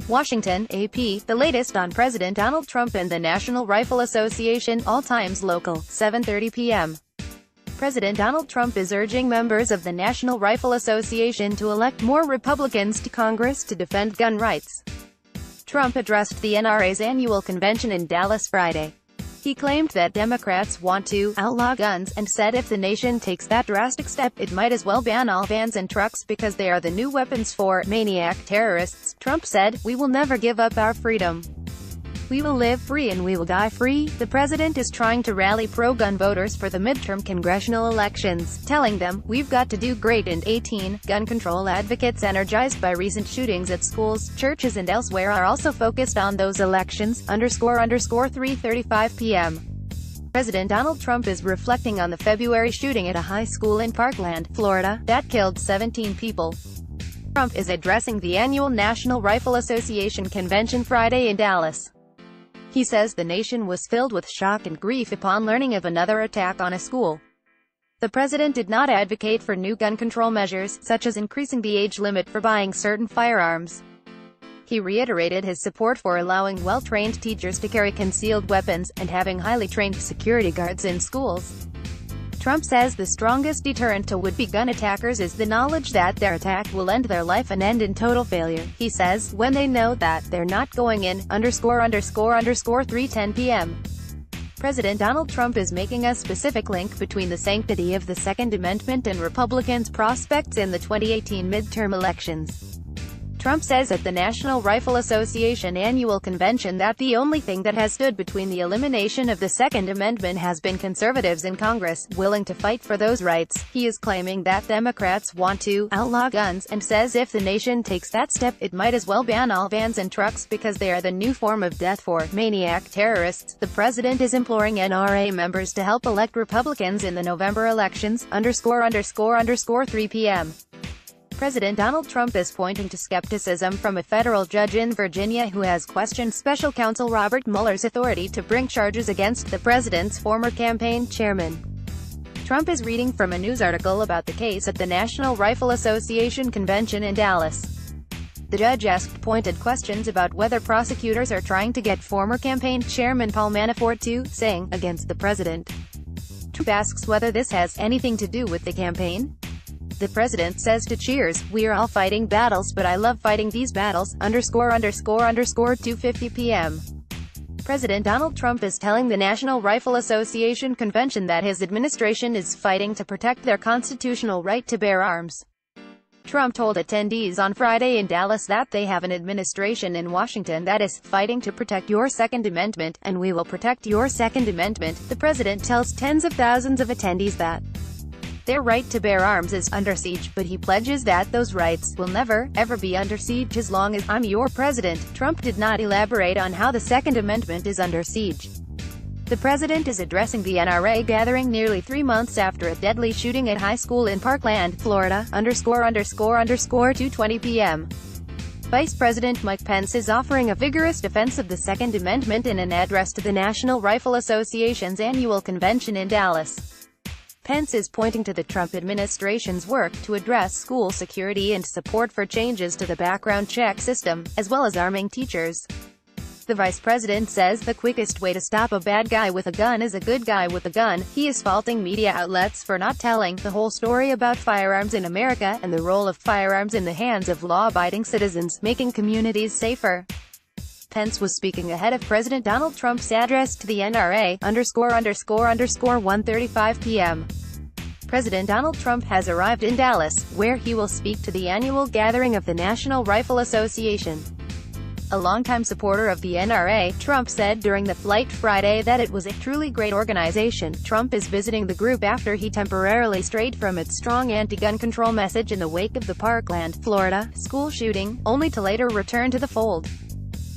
Washington, AP, the latest on President Donald Trump and the National Rifle Association, all times local, 7:30 p.m. President Donald Trump is urging members of the National Rifle Association to elect more Republicans to Congress to defend gun rights. Trump addressed the NRA's annual convention in Dallas Friday. He claimed that Democrats want to outlaw guns, and said if the nation takes that drastic step, it might as well ban all vans and trucks because they are the new weapons for maniac terrorists. Trump said, "We will never give up our freedom. We will live free and we will die free." The president is trying to rally pro-gun voters for the midterm congressional elections, telling them, "We've got to do great in 18." Gun control advocates energized by recent shootings at schools, churches and elsewhere are also focused on those elections. _3:35 p.m. President Donald Trump is reflecting on the February shooting at a high school in Parkland, Florida, that killed 17 people. Trump is addressing the annual National Rifle Association convention Friday in Dallas. He says the nation was filled with shock and grief upon learning of another attack on a school. The president did not advocate for new gun control measures, such as increasing the age limit for buying certain firearms. He reiterated his support for allowing well-trained teachers to carry concealed weapons, and having highly trained security guards in schools. Trump says the strongest deterrent to would-be gun attackers is the knowledge that their attack will end their life and end in total failure. He says, when they know that they're not going in, _3:10 p.m. President Donald Trump is making a specific link between the sanctity of the Second Amendment and Republicans' prospects in the 2018 midterm elections. Trump says at the National Rifle Association annual convention that the only thing that has stood between the elimination of the Second Amendment has been conservatives in Congress, willing to fight for those rights. He is claiming that Democrats want to outlaw guns, and says if the nation takes that step, it might as well ban all vans and trucks because they are the new form of death for maniac terrorists. The president is imploring NRA members to help elect Republicans in the November elections, _3 p.m. President Donald Trump is pointing to skepticism from a federal judge in Virginia who has questioned special counsel Robert Mueller's authority to bring charges against the president's former campaign chairman. Trump is reading from a news article about the case at the National Rifle Association convention in Dallas. The judge asked pointed questions about whether prosecutors are trying to get former campaign chairman Paul Manafort to sing against the president. Trump asks whether this has anything to do with the campaign. The president says to Cheers, "We are all fighting battles, but I love fighting these battles, _2:50 p.m. President Donald Trump is telling the National Rifle Association convention that his administration is fighting to protect their constitutional right to bear arms. Trump told attendees on Friday in Dallas that they have an administration in Washington that is fighting to protect your Second Amendment, and we will protect your Second Amendment. The president tells tens of thousands of attendees that their right to bear arms is under siege, but he pledges that those rights will never, ever be under siege as long as I'm your president. Trump did not elaborate on how the Second Amendment is under siege. The president is addressing the NRA gathering nearly 3 months after a deadly shooting at high school in Parkland, Florida, _2:20 p.m. Vice President Mike Pence is offering a vigorous defense of the Second Amendment in an address to the National Rifle Association's annual convention in Dallas. Pence is pointing to the Trump administration's work to address school security and support for changes to the background check system, as well as arming teachers. The vice president says the quickest way to stop a bad guy with a gun is a good guy with a gun. He is faulting media outlets for not telling the whole story about firearms in America, and the role of firearms in the hands of law-abiding citizens, making communities safer. Pence was speaking ahead of President Donald Trump's address to the NRA, _1:35 p.m. President Donald Trump has arrived in Dallas, where he will speak to the annual gathering of the National Rifle Association. A longtime supporter of the NRA, Trump said during the flight Friday that it was a truly great organization. Trump is visiting the group after he temporarily strayed from its strong anti-gun control message in the wake of the Parkland, Florida, school shooting, only to later return to the fold.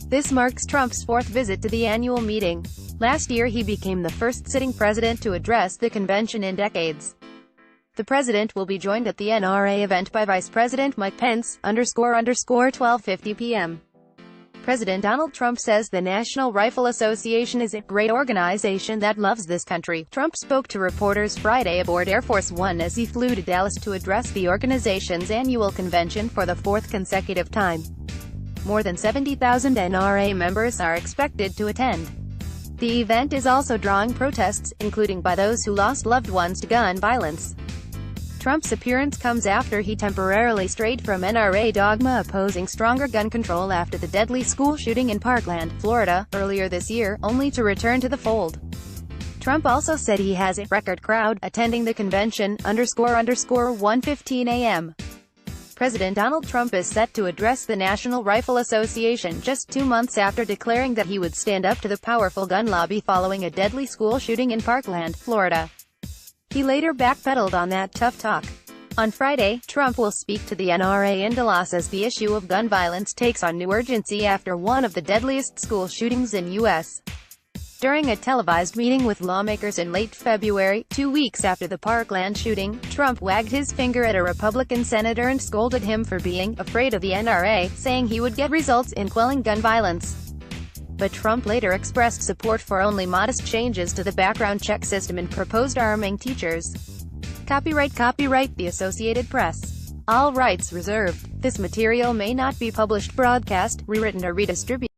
This marks Trump's fourth visit to the annual meeting. Last year he became the first sitting president to address the convention in decades. The president will be joined at the NRA event by Vice President Mike Pence, _12:50 p.m. President Donald Trump says the National Rifle Association is a great organization that loves this country. Trump spoke to reporters Friday aboard Air Force One as he flew to Dallas to address the organization's annual convention for the fourth consecutive time. More than 70,000 NRA members are expected to attend. The event is also drawing protests, including by those who lost loved ones to gun violence. Trump's appearance comes after he temporarily strayed from NRA dogma opposing stronger gun control after the deadly school shooting in Parkland, Florida, earlier this year, only to return to the fold. Trump also said he has a record crowd attending the convention, _1:15 a.m. President Donald Trump is set to address the National Rifle Association just 2 months after declaring that he would stand up to the powerful gun lobby following a deadly school shooting in Parkland, Florida. He later backpedaled on that tough talk. On Friday, Trump will speak to the NRA in Dallas as the issue of gun violence takes on new urgency after one of the deadliest school shootings in U.S. During a televised meeting with lawmakers in late February, 2 weeks after the Parkland shooting, Trump wagged his finger at a Republican senator and scolded him for being afraid of the NRA, saying he would get results in quelling gun violence. But Trump later expressed support for only modest changes to the background check system and proposed arming teachers. Copyright The Associated Press. All rights reserved. This material may not be published, broadcast, rewritten or redistributed.